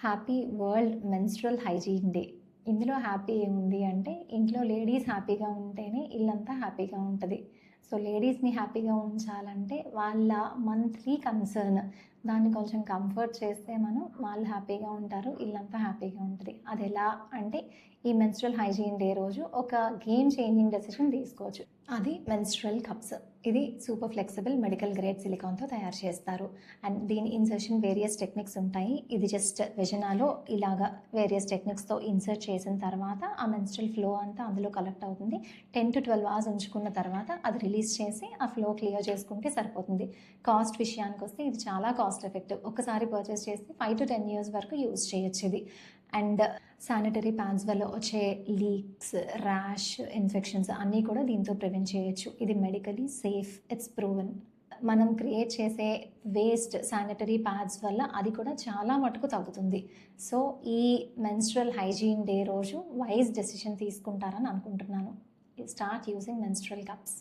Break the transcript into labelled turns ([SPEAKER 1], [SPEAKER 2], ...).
[SPEAKER 1] Happy world menstrual hygiene day. ఇందులో happy ఏముంది అంటే, ఇంట్లో లేడీస్ హ్యాపీగా ఉంటేనే ఇల్లంతా హ్యాపీగా ఉంటది. సో, లేడీస్‌ని హ్యాపీగా ఉంచాలంటే వాళ్ళ మంత్లీ కన్సర్న్ దాన్ని కొంచెం కంఫర్ట్ చేస్తే వాళ్ళు హ్యాపీగా ఉంటారు. ఇల్లంతా హ్యాపీగా ఉంటది. అదెలా అంటే, ఈ మెన్స్ట్రువల్ హైజీన్ డే రోజు ఒక గేమ్ చేంజింగ్ డెసిషన్ తీసుకోవచ్చు. అది మెన్స్ట్రువల్ కప్స్. ఇది సూపర్ ఫ్లెక్సిబుల్ మెడికల్ గ్రేడ్ సిలికాన్‌తో తయారు చేస్తారు. అండ్ దీని ఇన్సర్షన్ వేరియస్ టెక్నిక్స్ ఉంటాయి. ఇది జస్ట్ వెజనాలో ఇలాగా వేరియస్ టెక్నిక్స్‌తో ఇన్సర్ట్ చేసిన తర్వాత ఆ మెన్స్ట్రువల్ ఫ్లో అంతా అందులో కలెక్ట్ అవుతుంది. 10-12 అవర్స్ ఉంచుకున్న తర్వాత అది రిలీజ్ చేసి ఆ ఫ్లో క్లియర్ చేసుకుంటే సరిపోతుంది. కాస్ట్ విషయానికొస్తే ఇది చాలా కాస్ట్ ఎఫెక్టివ్. ఒకసారి పర్చేస్ చేస్తే 5-10 ఇయర్స్ వరకు యూజ్ చేయొచ్చు ఇది. అండ్ శానిటరీ ప్యాడ్స్ వల్ల వచ్చే లీక్స్, ర్యాష్, ఇన్ఫెక్షన్స్ అన్నీ కూడా దీంతో ప్రివెంట్ చేయొచ్చు. ఇది మెడికలీ సేఫ్, ఇట్స్ ప్రూవెన్. మనం క్రియేట్ చేసే వేస్ట్ శానిటరీ ప్యాడ్స్ వల్ల అది కూడా చాలా మటుకు తగ్గుతుంది. సో, ఈ మెన్స్ట్రువల్ హైజీన్ డే రోజు వైజ్ డెసిషన్ తీసుకుంటారని అనుకుంటున్నాను. Start using menstrual cups.